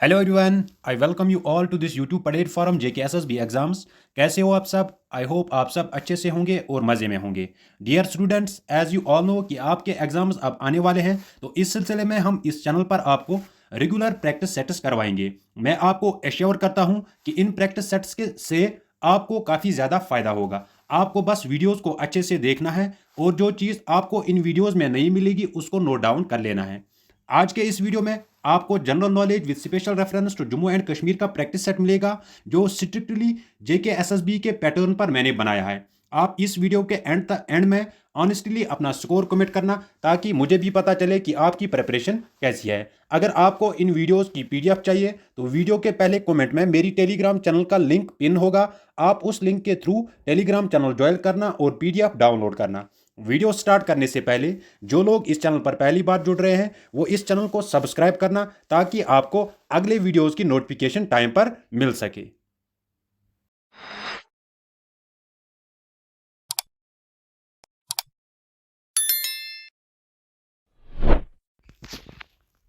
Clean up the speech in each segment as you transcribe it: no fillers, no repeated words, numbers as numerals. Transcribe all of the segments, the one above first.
Hello everyone, I welcome you all to this YouTube platform JKSSB exams. कैसे हो आप सब? आई होप आप सब अच्छे से होंगे और मज़े में होंगे। Dear students, as you all know कि आपके एग्जाम्स अब आने वाले हैं, तो इस सिलसिले में हम इस चैनल पर आपको रेगुलर प्रैक्टिस सेट्स करवाएंगे। मैं आपको एश्योर करता हूं कि इन प्रैक्टिस सेट्स के से आपको काफ़ी ज़्यादा फ़ायदा होगा। आपको बस वीडियोज़ को अच्छे से देखना है और जो चीज़ आपको इन वीडियोज़ में नहीं मिलेगी उसको नोट डाउन कर लेना है। आज के इस वीडियो में आपको general knowledge with special reference to Jammu and Kashmir का प्रैक्टिस सेट मिलेगा, जो स्ट्रिक्टली JKSSB के पैटर्न पर मैंने बनाया है। आप इस वीडियो के एंड में ऑनेस्टली अपना स्कोर कमेंट करना, ताकि मुझे भी पता चले कि आपकी प्रिपरेशन कैसी है। अगर आपको इन वीडियोस की PDF चाहिए तो वीडियो के पहले कमेंट में मेरी टेलीग्राम चैनल का लिंक पिन होगा। आप उस लिंक के थ्रू टेलीग्राम चैनल ज्वाइन करना और PDF डाउनलोड करना। वीडियो स्टार्ट करने से पहले जो लोग इस चैनल पर पहली बार जुड़ रहे हैं वो इस चैनल को सब्सक्राइब करना, ताकि आपको अगले वीडियोस की नोटिफिकेशन टाइम पर मिल सके।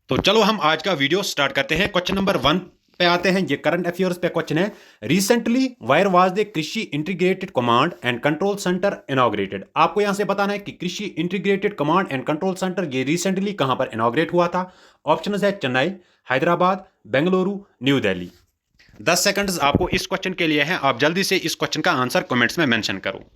तो चलो हम आज का वीडियो स्टार्ट करते हैं। क्वेश्चन नंबर 1 पे आते हैं। ये करंट अफेयर्स पे क्वेश्चन है। रिसेंटली वायर वाज द कृषि integrated command and control centre inaugurated. आपको यहां से बताना है कि कृषि integrated command and control centre ये रिसेंटली कहां पर इनॉग्रेट हुआ था। ऑप्शन है चेन्नई, हैदराबाद, बेंगलुरु, न्यू दिल्ली। 10 सेकंड्स आपको इस क्वेश्चन के लिए हैं। आप जल्दी से इस क्वेश्चन का आंसर कमेंट्स में मेंशन करो।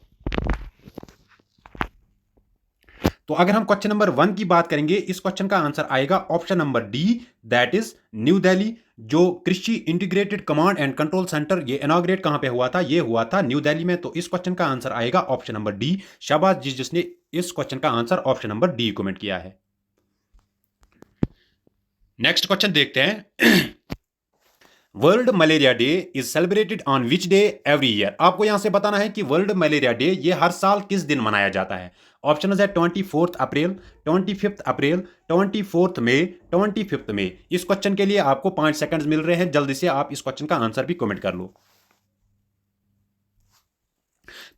तो अगर हम क्वेश्चन नंबर 1 की बात करेंगे, इस क्वेश्चन का आंसर आएगा option number D, that is new Delhi. जो कृषि integrated command and control centre ये इनॉग्रेट कहां पे हुआ था? ये हुआ था न्यू दिल्ली में। तो इस क्वेश्चन का आंसर आएगा ऑप्शन नंबर डी। शाबाश जिसने इस क्वेश्चन का answer option number D comment किया है। नेक्स्ट क्वेश्चन देखते हैं। World malaria day is celebrated on which day every year. आपको यहां से बताना है कि वर्ल्ड मलेरिया डे ये हर साल किस दिन मनाया जाता है। ऑप्शन है 24 अप्रैल, 25 अप्रैल, 24 मई, 25 मई। इस क्वेश्चन के लिए आपको 5 सेकंड्स मिल रहे हैं। जल्दी से आप इस क्वेश्चन का आंसर भी कमेंट कर लो।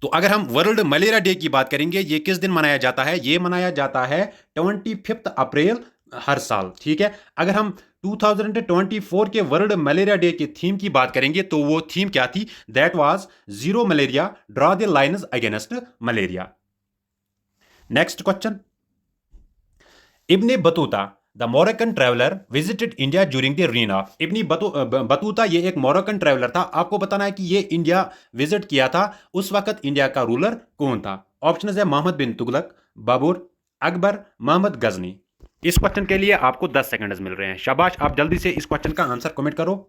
तो अगर हम वर्ल्ड मलेरिया डे की बात करेंगे, ये किस दिन मनाया जाता है? ये मनाया जाता है 25 अप्रैल हर साल। ठीक है। अगर हम 2024 के वर्ल्ड मलेरिया डे की थीम की बात करेंगे, तो वो थीम क्या थी? That was zero malaria, draw the lines against malaria. Next question. Ibn Battuta the Moroccan traveller visited India during the reign of. Ibn Battuta ये एक मोरक्कन ट्रैवलर था। आपको बताना है कि ये इंडिया विजिट किया था, उस वक्त इंडिया का रूलर कौन था? ऑप्शन है मोहम्मद बिन तुगलक, बाबर, अकबर, मोहम्मद गजनी। इस क्वेश्चन के लिए आपको 10 सेकंड्स मिल रहे हैं। शाबाश, आप जल्दी से इस क्वेश्चन का आंसर कमेंट करो।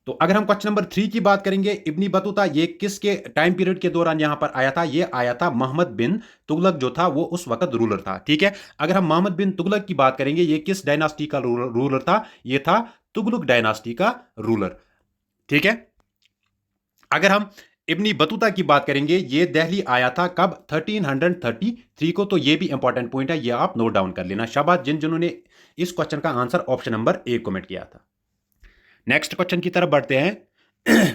तो अगर हम क्वेश्चन नंबर 3 की बात करेंगे, इब्नी बतूता ये किसके टाइम पीरियड के दौरान यहां पर आया था? ये आया था मोहम्मद बिन तुगलक जो था वो उस वक्त रूलर था। ठीक है। अगर हम मोहम्मद बिन तुगलक की बात करेंगे, ये किस डायनास्टी का रूलर था? ये था तुगलक डायनास्टी का रूलर। ठीक है। अगर हम इब्नी बतूता की बात करेंगे, ये दिल्ली आया था कब? 1333 को। तो ये भी इंपॉर्टेंट पॉइंट है, ये आप नोट डाउन कर लेना। शाबाश जिन्होंने इस क्वेश्चन का आंसर ऑप्शन नंबर ए कमेंट किया था। नेक्स्ट क्वेश्चन की तरफ बढ़ते हैं।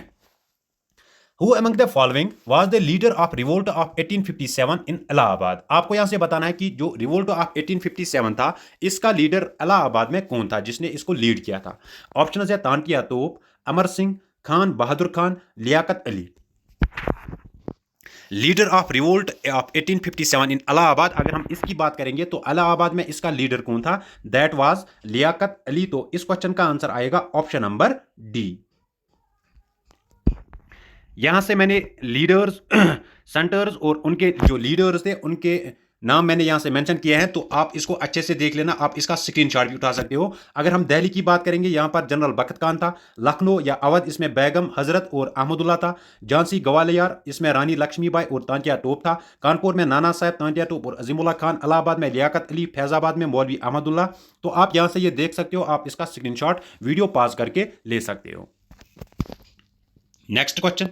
Who among the following was the leader of revolt of 1857 in Allahabad? आपको यहां से बताना है कि जो रिवोल्ट ऑफ 1857 था, इसका लीडर इलाहाबाद में कौन था जिसने इसको लीड किया था? ऑप्शन है तानकिया Tope, Amar Singh, Khan Bahadur Khan, Liaquat Ali. Leader of revolt of 1857 in Allahabad, अगर हम इसकी बात करेंगे तो इलाहाबाद में इसका लीडर कौन था? That was Liaquat Ali. तो इस क्वेश्चन का आंसर आएगा ऑप्शन नंबर डी। यहां से मैंने लीडर्स सेंटर्स और उनके जो लीडर्स थे उनके नाम मैंने यहां से मेंशन किए हैं। तो आप इसको अच्छे से देख लेना, आप इसका स्क्रीनशॉट भी उठा सकते हो। अगर हम दिल्ली की बात करेंगे, यहां पर जनरल बख्त खान था। लखनऊ या अवध, इसमें बैगम हजरत और अहमदुल्ला था। झांसी ग्वालियर, इसमें रानी लक्ष्मीबाई और तांतिया टोप था। कानपुर में नाना साहब, तांतिया टोप और अजीमुल्ला खान। इलाहाबाद में लियाकत अली, फैजाबाद में मौलवी अहमदुल्ला। तो आप यहां से ये देख सकते हो, आप इसका स्क्रीनशॉट वीडियो पॉज करके ले सकते हो। Next question.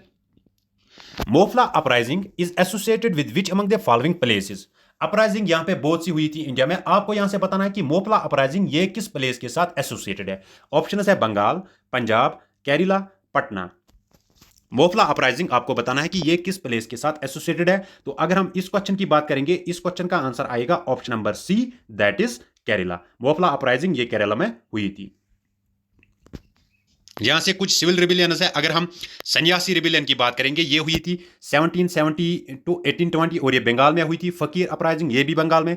Moplah uprising is associated with which among the following places. Uprising यहां पे बहुत सी हुई थी इंडिया में। आपको यहां से बताना है कि मोफला अपराइजिंग ये किस प्लेस के साथ एसोसिएटेड है। ऑप्शन है बंगाल, पंजाब, केरला, पटना। मोफला अपराइजिंग आपको बताना है कि ये किस प्लेस के साथ एसोसिएटेड है। तो अगर हम इस क्वेश्चन की बात करेंगे, इस क्वेश्चन का आंसर आएगा option number C, that is Kerala. Moplah uprising ये केरला में हुई थी। यहां से कुछ सिविल रिबिलियंस है। अगर हम सन्यासी रिबिलियन की बात करेंगे, ये हुई थी 1770 टू 1820 और ये बंगाल में हुई थी। फकीर अपराइजिंग ये भी बंगाल में।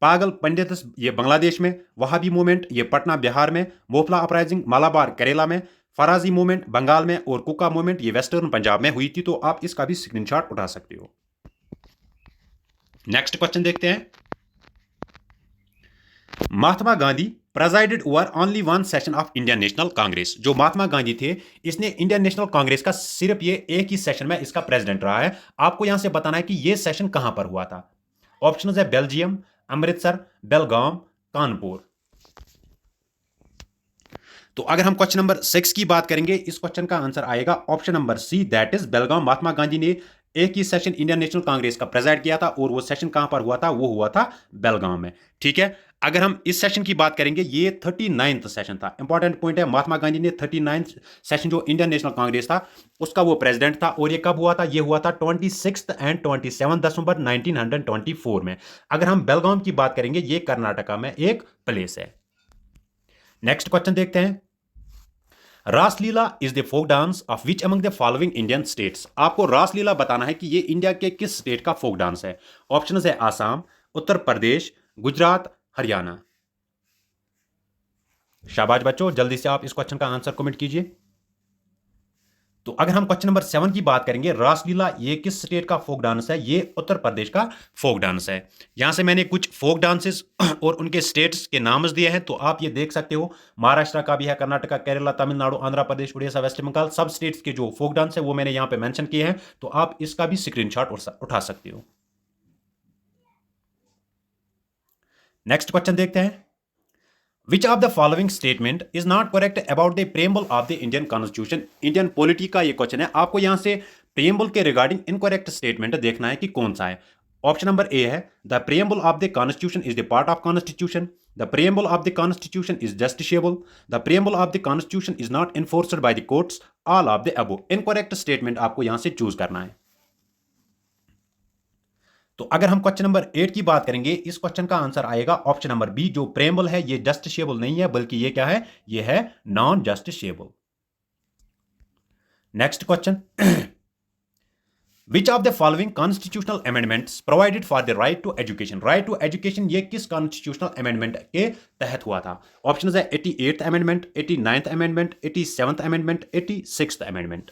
पागल पंडित ये बांग्लादेश में। वहाबी मूवमेंट ये पटना बिहार में। मोफला अपराइजिंग मालाबार केरला में। फराजी मूवमेंट बंगाल में और कुका मूवमेंट ये वेस्टर्न पंजाब में हुई थी। तो आप इसका भी स्क्रीनशॉट उठा सकते हो। नेक्स्ट क्वेश्चन देखते हैं। Mahatma Gandhi presided over only one session of Indian National Congress. जो महात्मा गांधी थे, इसने इंडियन नेशनल कांग्रेस का सिर्फ ये एक ही सेशन में इसका प्रेसिडेंट रहा है। आपको यहां से बताना है कि ये सेशन कहां पर हुआ था। ऑप्शन है बेल्जियम, अमृतसर, बेलगाम, कानपुर। तो अगर हम क्वेश्चन नंबर 6 की बात करेंगे, इस क्वेश्चन का आंसर आएगा option number C, that is Belgaum. Mahatma Gandhi ने एक ही सेशन इंडियन नेशनल कांग्रेस का प्रेजाइड किया था और वो सेशन कहां पर हुआ था, वो हुआ था बेलगाम में। ठीक है। अगर हम इस सेशन की बात करेंगे, ये 39th सेशन था। इंपॉर्टेंट पॉइंट है, महात्मा गांधी ने 39th सेशन जो इंडियन नेशनल कांग्रेस था उसका वो प्रेसिडेंट था। और ये कब हुआ था, ये हुआ था 26 एंड 27 दिसंबर 1924 में। अगर हम बेलगाम की बात करेंगे, ये कर्नाटका में एक प्लेस है। नेक्स्ट क्वेश्चन देखते हैं। Raslila is the folk dance of which among the following Indian states. आपको रासलीला बताना है कि ये इंडिया के किस स्टेट का फोक डांस है। ऑप्शन है आसाम, उत्तर प्रदेश, गुजरात, हरियाणा। शाबाश बच्चों, जल्दी से आप इस क्वेश्चन का आंसर कमेंट कीजिए। तो अगर हम क्वेश्चन नंबर 7 की बात करेंगे, रासलीला ये किस स्टेट का फोक डांस है, ये उत्तर प्रदेश का फोक डांस है। यहां से मैंने कुछ फोक डांसेस और उनके स्टेट्स के नाम दिए हैं, तो आप ये देख सकते हो। महाराष्ट्र का भी है, कर्नाटका, केरला, तमिलनाडु, आंध्र प्रदेश, उड़ीसा, वेस्ट बंगाल, सब स्टेट्स के जो फोक डांस है वो मैंने यहां पे मेंशन किए हैं। तो आप इसका भी स्क्रीनशॉट उठा सकते हो। नेक्स्ट क्वेश्चन देखते हैं। Which of the following statement is not correct about the preamble of the Indian Constitution? Indian polity का ये क्वेश्चन है। आपको यहां से preamble के रिगार्डिंग इनकरेक्ट स्टेटमेंट देखना है कि कौन सा है। ऑप्शन नंबर ए है, the preamble of the Constitution is the part of Constitution. The preamble of the Constitution is justiciable. The preamble of the Constitution is not enforced by the courts. All of the above. Incorrect statement आपको यहां से choose करना है। तो अगर हम question number 8 की बात करेंगे, इस क्वेश्चन का आंसर आएगा ऑप्शन नंबर बी। जो प्रेम्बल है ये जस्टिशिएबल नहीं है, बल्कि ये क्या है, ये है non justiciable. Next question. Which of the following constitutional amendments provided for the right to education. Right to education ये किस कॉन्स्टिट्यूशनल अमेंडमेंट के तहत हुआ था। ऑप्शन है 88th amendment, 89th amendment, 87th amendment, 86th amendment.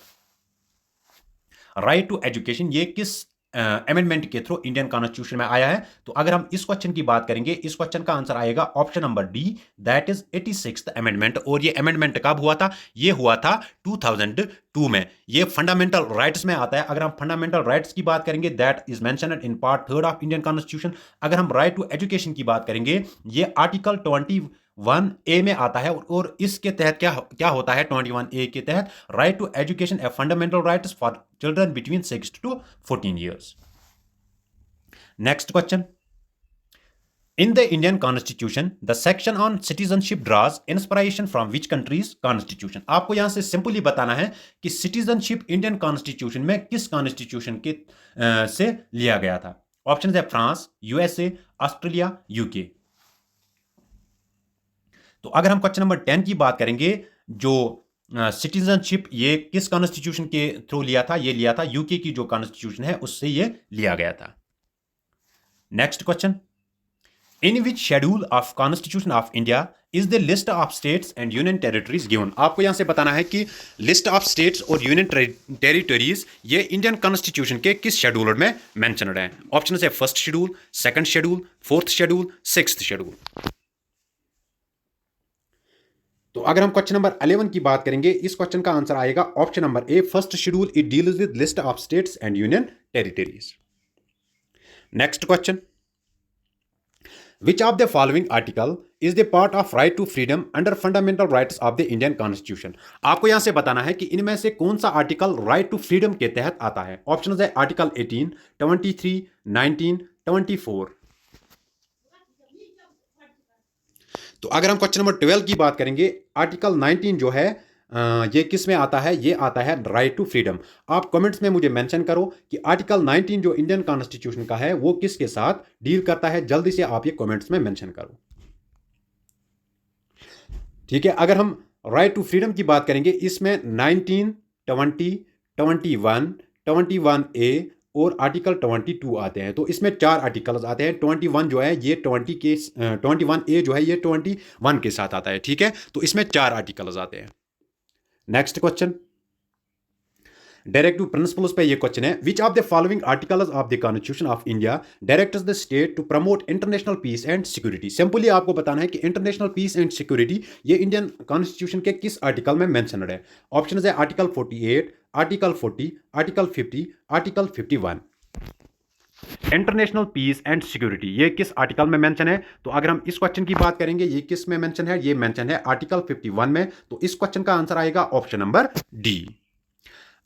Right to education ये किस amendment के थ्रू इंडियन कॉन्स्टिट्यूशन में आया है। तो अगर हम इस क्वेश्चन की बात करेंगे, इस क्वेश्चन का आंसर आएगा option number D, that is 86th amendment. और ये अमेंडमेंट कब हुआ था, ये हुआ था 2002 में। ये फंडामेंटल राइट्स में आता है। अगर हम फंडामेंटल राइट्स की बात करेंगे, that is mentioned in part 3 of Indian constitution. अगर हम राइट टू एजुकेशन की बात करेंगे, ये आर्टिकल 21A में आता है। और इसके तहत क्या होता है, 21A के तहत right to education a fundamental rights for children between 6 to 14 years। Next question. In the Indian constitution the section on citizenship draws inspiration from which countries constitution. आपको यहां से सिंपली बताना है कि सिटीजनशिप इंडियन कॉन्स्टिट्यूशन में किस constitution के से लिया गया था। ऑप्शन है फ्रांस, यूएसए, ऑस्ट्रेलिया, यूके। तो अगर हम क्वेश्चन नंबर 10 की बात करेंगे, जो सिटीजनशिप ये किस कॉन्स्टिट्यूशन के थ्रू लिया था, ये लिया था यूके की जो कॉन्स्टिट्यूशन है उससे ये लिया गया था। Next question. In which schedule of constitution of India is the list of states and union territories given. आपको यहां से बताना है कि लिस्ट ऑफ स्टेट्स और यूनियन टेरिटरीज ये इंडियन कॉन्स्टिट्यूशन के किस शेड्यूल में मेंशन्ड है। ऑप्शन है first schedule, second schedule, fourth schedule, sixth schedule. तो अगर हम क्वेश्चन नंबर 11 की बात करेंगे, इस क्वेश्चन का आंसर आएगा option number A, first schedule. It deals with list of states and union territories. Next question. Which of the following article is the part of right to freedom under fundamental rights of the Indian constitution. आपको यहां से बताना है कि इनमें से कौन सा आर्टिकल राइट टू फ्रीडम के तहत आता है। ऑप्शन है आर्टिकल 18, 23, 19, 24। तो अगर हम क्वेश्चन नंबर 12 की बात करेंगे, आर्टिकल 19 जो है ये किस में आता है, ये आता है राइट टू फ्रीडम। आप कमेंट्स में मुझे मेंशन करो कि आर्टिकल 19 जो इंडियन कॉन्स्टिट्यूशन का है वो किसके साथ डील करता है। जल्दी से आप ये कमेंट्स में मेंशन करो। ठीक है। अगर हम राइट टू फ्रीडम की बात करेंगे, इसमें 19, 20, 21, 21A और आर्टिकल 22 आते हैं। तो इसमें 4 आर्टिकल्स आते हैं। 21 जो है ये 21A जो है ये 21 के साथ आता है। ठीक है, तो इसमें 4 आर्टिकल्स आते हैं। नेक्स्ट क्वेश्चन, डायरेक्टिव प्रिंसिपल्स पे ये क्वेश्चन है, which of the following articles of the constitution of India directs the state to promote international peace and security. Simply आपको बताना है कि इंटरनेशनल पीस एंड सिक्योरिटी ये इंडियन कॉन्स्टिट्यूशन के किस आर्टिकल में मेंशनड है। ऑप्शन है article 48, article 40, article 50, article 51। International peace and security ये किस आर्टिकल में मेंशन है? तो अगर हम इस क्वेश्चन की बात करेंगे, ये किस में मेंशन है? ये मेंशन है आर्टिकल 51 में। तो इस क्वेश्चन का आंसर आएगा ऑप्शन नंबर डी।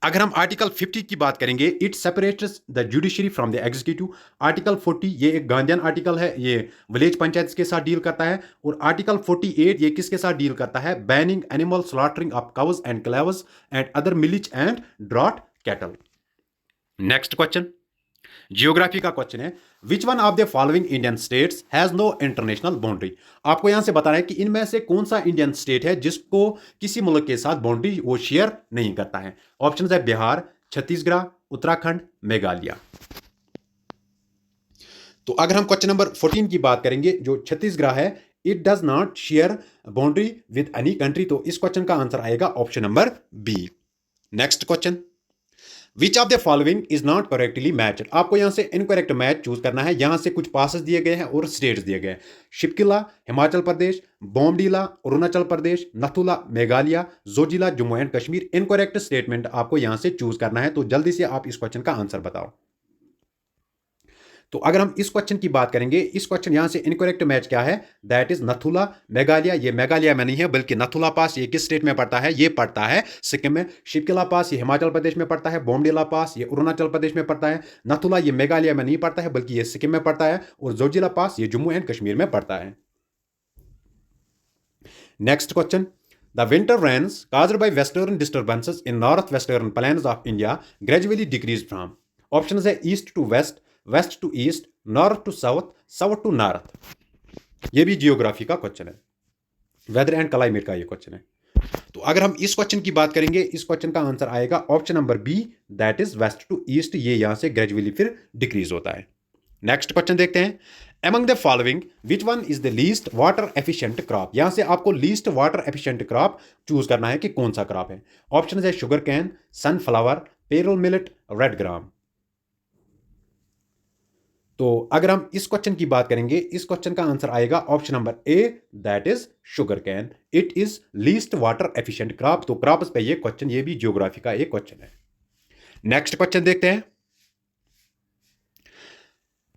अगर हम आर्टिकल 50 की बात करेंगे, it separates the judiciary from the executive. Article 40 ये एक गांधीयन आर्टिकल है, ये विलेज पंचायत के साथ डील करता है। और आर्टिकल 48 ये किसके साथ डील करता है? Banning animal slaughtering of cows and calves and other milch and draught cattle. Next question, geography का क्वेश्चन है, which one of the following Indian states has no international boundary. आपको यहां से बताना है कि इनमें से कौन सा इंडियन स्टेट है जिसको किसी मुल्क के साथ बाउंड्री वो शेयर नहीं करता है। ऑप्शन है बिहार, छत्तीसगढ़, उत्तराखंड, मेघालय। तो अगर हम क्वेश्चन नंबर 14 की बात करेंगे, जो छत्तीसगढ़ है, it does not share boundary with any country. तो इस क्वेश्चन का आंसर आएगा option number B. Next question, which of the following is not correctly matched. आपको यहां से इनकरेक्ट मैच चूज करना है। यहां से कुछ पासेस दिए गए हैं और स्टेट्स दिए गए हैं। Shipkila Himachal Pradesh, Bomdila Arunachal Pradesh, Nathula Meghalaya, Zojila Jammu and Kashmir. Incorrect statement आपको यहां से चूज करना है। तो जल्दी से आप इस क्वेश्चन का आंसर बताओ। तो अगर हम इस क्वेश्चन की बात करेंगे, इस क्वेश्चन यहां से इनकरेक्ट मैच क्या है? दैट इज नथुला मेघालय। ये मेघालय में नहीं है, बल्कि नथुला पास ये किस स्टेट में पड़ता है? ये पड़ता है सिक्किम में। शिपकिला पास ये हिमाचल प्रदेश में पड़ता है। बोमडीला पास ये अरुणाचल प्रदेश में पड़ता है। नथुला ये मेघालय में नहीं पड़ता है, बल्कि ये सिक्किम में पड़ता है। और जोजिला पास ये जम्मू एंड कश्मीर में पड़ता है। Next question, the winter rains caused by western disturbances in northwestern plains of India gradually decreased from। Option है east to west, west to east, north to south, south to north. ये भी geography का question है, weather and climate का ये question है। तो अगर हम इस क्वेश्चन की बात करेंगे, इस क्वेश्चन का आंसर आएगा option number B, that is west to east. ये यहां से ग्रेजुअली फिर डिक्रीज होता है। नेक्स्ट क्वेश्चन देखते हैं, among the following which one is the least water efficient crop। यहां से आपको least water efficient crop choose करना है कि कौन सा क्रॉप है। ऑप्शन है sugar cane, sunflower, payroll millet, red ग्राम। तो अगर हम इस क्वेश्चन की बात करेंगे, इस क्वेश्चन का आंसर आएगा option number A, that is sugar cane. It is least water efficient crop. तो क्रॉप्स पे ये क्वेश्चन, ये भी ज्योग्राफी का एक क्वेश्चन है। नेक्स्ट क्वेश्चन देखते हैं,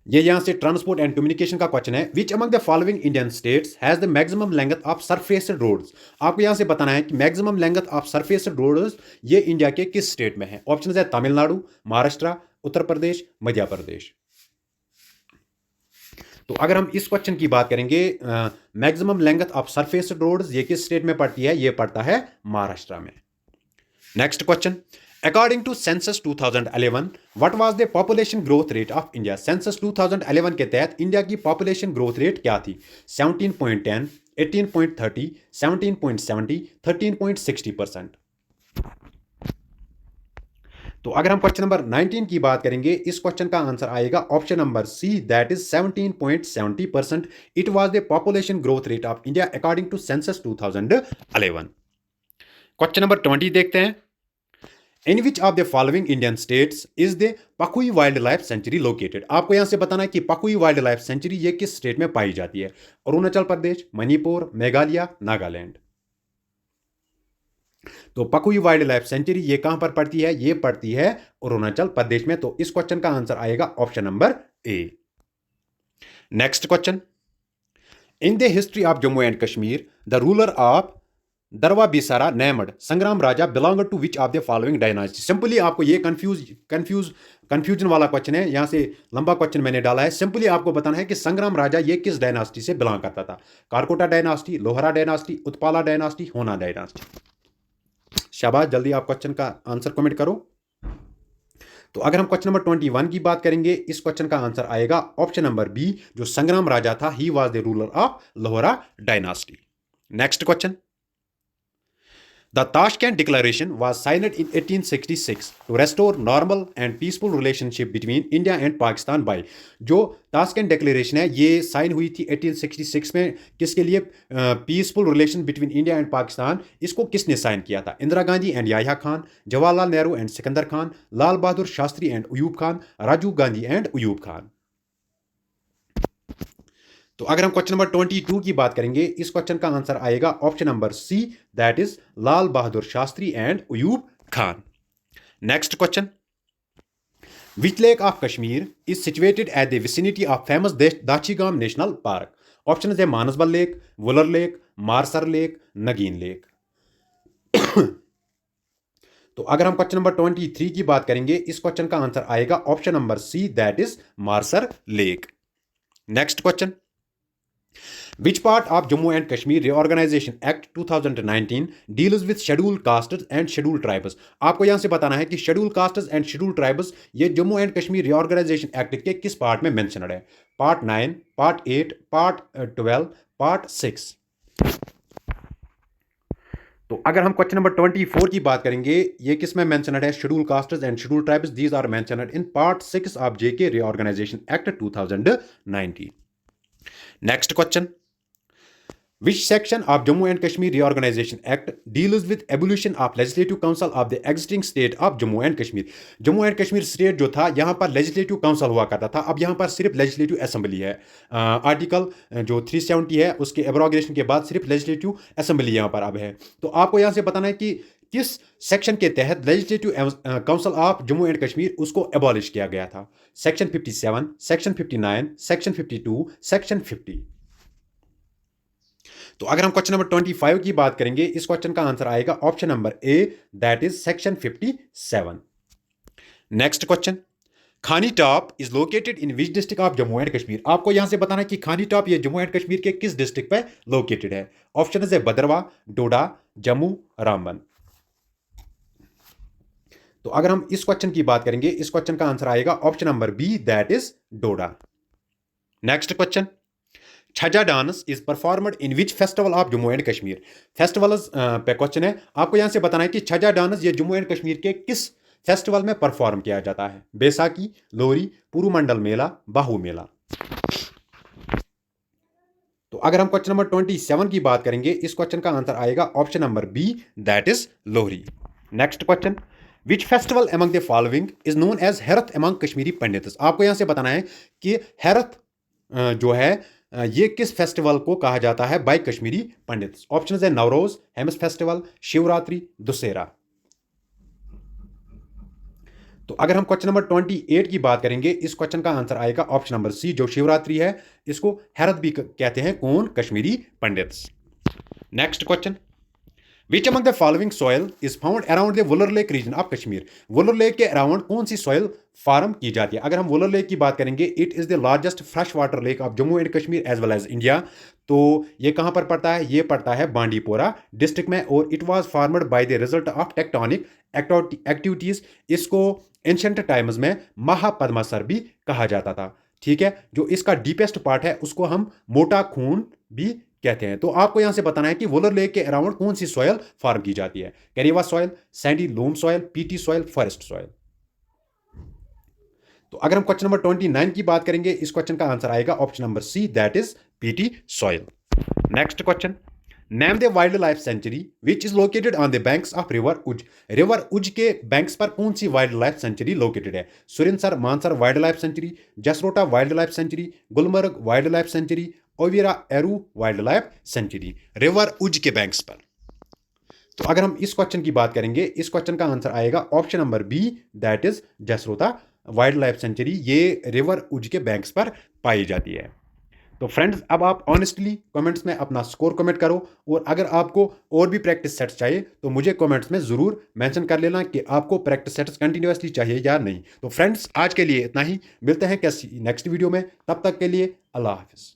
ये यहां से ट्रांसपोर्ट एंड कम्युनिकेशन का क्वेश्चन है, which among the following Indian states has the maximum length of surface roads. आपको यहां से बताना है कि maximum length of surface roads ये इंडिया के किस स्टेट में है। ऑप्शन है तमिलनाडु, महाराष्ट्र, उत्तर प्रदेश, मध्य प्रदेश। तो अगर हम इस क्वेश्चन की बात करेंगे, maximum length of surface roads ये किस स्टेट में पड़ती है? ये पड़ता है महाराष्ट्र में। Next question, according to census 2011 what was the population growth rate of India. Census 2011 के तहत इंडिया की पॉपुलेशन ग्रोथ रेट क्या थी? 17.10, 18.30, 17.70, 13.60%। तो अगर हम क्वेश्चन नंबर 19 की बात करेंगे, इस क्वेश्चन का आंसर आएगा option number C, that is 17.70%। It was the population growth rate of India according to census 2011। Question number 20 देखते हैं, in which of the following Indian states is the Pakhui wildlife sanctuary located. आपको यहां से बताना है कि पकुई wildlife sanctuary ये किस स्टेट में पाई जाती है। अरुणाचल प्रदेश, मणिपुर, मेघालय, नागालैंड। तो पकुई वाइल्ड लाइफ सेंचुरी ये कहां पर पड़ती है? ये पड़ती है अरुणाचल प्रदेश में। तो इस क्वेश्चन का आंसर आएगा option number A. Next question, in the history of Jammu and Kashmir the ruler of Darva Abhisara named Sangram Raja belong to which of the following dynasty. Simply आपको ये कंफ्यूजन वाला क्वेश्चन है, यहां से लंबा क्वेश्चन मैंने डाला है। सिंपली आपको बताना है कि संग्राम राजा ये किस डायनास्टी से बिलोंग करता था। Karkota dynasty, Lohara dynasty, Utpala dynasty, Huna dynasty. शाबाश, जल्दी आप क्वेश्चन का आंसर कमेंट करो। तो अगर हम क्वेश्चन नंबर 21 की बात करेंगे, इस क्वेश्चन का आंसर आएगा ऑप्शन नंबर बी, जो संग्राम राजा था he was the ruler of Lohara dynasty. Next question, The Tashkent Declaration was signed in 1866 to restore normal and peaceful relationship between India and Pakistan by जो Tashkent declaration है ये sign हुई थी 1866 में किसके लिए peaceful relation between India and Pakistan इसको किसने साइन किया था Indira Gandhi and Yahya Khan Jawaharlal Nehru and Sikandar Khan Lal Bahadur Shastri and Ayub Khan Rajiv Gandhi and Ayub Khan तो अगर हम क्वेश्चन नंबर 22 की बात करेंगे इस क्वेश्चन का आंसर आएगा option number C that is Lal Bahadur Shastri and Ayub Khan next question which lake of Kashmir is situated at the vicinity of famous Dachigam national park option है Manasbal lake Wular lake Marsar lake Nagin lake तो अगर हम क्वेश्चन नंबर 23 की बात करेंगे इस क्वेश्चन का आंसर आएगा option number C that is Marsar lake next question Which part of Jammu and Kashmir Reorganization Act 2019 deals with scheduled castes and scheduled tribes? आपको यहां से बताना है कि scheduled castes and scheduled tribes ये Jammu and Kashmir reorganisation act के किस part में मेंशनड है पार्ट 9 पार्ट 8 पार्ट 12 पार्ट 6 तो अगर हम क्वेश्चन नंबर 24 की बात करेंगे ये किस में मेंशनड है schedule castes and schedule tribes these are mentioned in part 6 of JK reorganisation act 2019 next question Which section of Jammu and Kashmir Reorganization Act deals with abolition of Legislative Council of the existing state of Jammu and Kashmir? Jammu and Kashmir state जो था यहाँ पर legislative council हुआ करता था अब यहाँ पर सिर्फ लेजिस्लेटिव असेंबली है आर्टिकल जो 370 है उसके एब्रोगेशन के बाद सिर्फ लेजिस्लेटिव असेंबली यहाँ पर अब है तो आपको यहाँ से बताना है कि किस सेक्शन के तहत legislative council of Jammu and Kashmir उसको एबॉलिश किया गया था सेक्शन 57 सेक्शन 59 सेक्शन 52 सेक्शन 50 तो अगर हम क्वेश्चन नंबर 25 की बात करेंगे इस क्वेश्चन का आंसर आएगा option number A that is section 57 next question Khani top is located in which district of Jammu and Kashmir आपको यहां से बताना है कि खानी टॉप ये जम्मू एंड कश्मीर के किस डिस्ट्रिक्ट पे लोकेटेड है ऑप्शन है भद्रवा डोडा जम्मू रामबन तो अगर हम इस क्वेश्चन की बात करेंगे इस क्वेश्चन का आंसर आएगा option number B that is Doda next question Chhajja dance is performed in which festival of Jammu and Kashmir festivals पे क्वेश्चन है आपको यहां से बताना है कि छजा डांस ये जम्मू एंड कश्मीर के किस फेस्टिवल में परफॉर्म किया जाता है बैसाखी लोहरी पुरुमंडल मेला बाहू मेला तो अगर हम क्वेश्चन नंबर 27 की बात करेंगे इस क्वेश्चन का आंसर आएगा option number B that is Lohri next question which festival among the following is known as Herath among Kashmiri Pandits आपको यहां से बताना है कि हेरथ जो है ये किस फेस्टिवल को कहा जाता है बाय कश्मीरी पंडित ऑप्शन है नवरोज हेमस फेस्टिवल शिवरात्रि दुसेरा तो अगर हम क्वेश्चन नंबर 28 की बात करेंगे इस क्वेश्चन का आंसर आएगा ऑप्शन नंबर सी जो शिवरात्रि है इसको हेरत भी कहते हैं कौन Kashmiri Pandit next question Which among the following soil is found around the Wular Lake region of Kashmir? Wular Lake के अराउंड कौन सी सॉइल फार्म की जाती है अगर हम वुलर लेक की बात करेंगे it is the largest fresh water lake of Jammu and Kashmir as well as India तो ये कहाँ पर पड़ता है ये पड़ता है बांडीपोरा डिस्ट्रिक्ट में और it was formed by the result of tectonic activities इसको एंशंट टाइम्स में महापद्मासर भी कहा जाता था ठीक है जो इसका डीपेस्ट पार्ट है उसको हम मोटा खून भी कहते हैं तो आपको यहां से बताना है कि वुलर लेक के अराउंड कौन सी सॉइल फार्म की जाती है Karewa soil sandy loam soil peaty soil forest soil तो अगर हम क्वेश्चन नंबर 29 की बात करेंगे इस क्वेश्चन का आंसर आएगा option number C that is peaty soil next question name the wildlife sanctuary which is located on the banks of river Ujh के बैंक्स पर कौन सी वाइल्ड लाइफ सेंचुरी लोकेटेड है Surinsar Mansar wildlife sanctuary Jasrota wildlife sanctuary Gulmarg wildlife sanctuary Overa Aru wildlife century river Ujh के banks पर तो अगर हम इस क्वेश्चन की बात करेंगे इस क्वेश्चन का आंसर आएगा option number B that is Jasrota wildlife sanctuary ये रिवर उज के बैंक्स पर पाई जाती है तो फ्रेंड्स अब आप ऑनेस्टली कमेंट्स में अपना स्कोर कमेंट करो और अगर आपको और भी प्रैक्टिस सेट्स चाहिए तो मुझे कमेंट्स में ज़रूर मेंशन कर लेना कि आपको प्रैक्टिस सेट्स कंटिन्यूसली चाहिए या नहीं तो फ्रेंड्स आज के लिए इतना ही मिलते हैं कैसी नेक्स्ट वीडियो में तब तक के लिए अल्लाह हाफिज़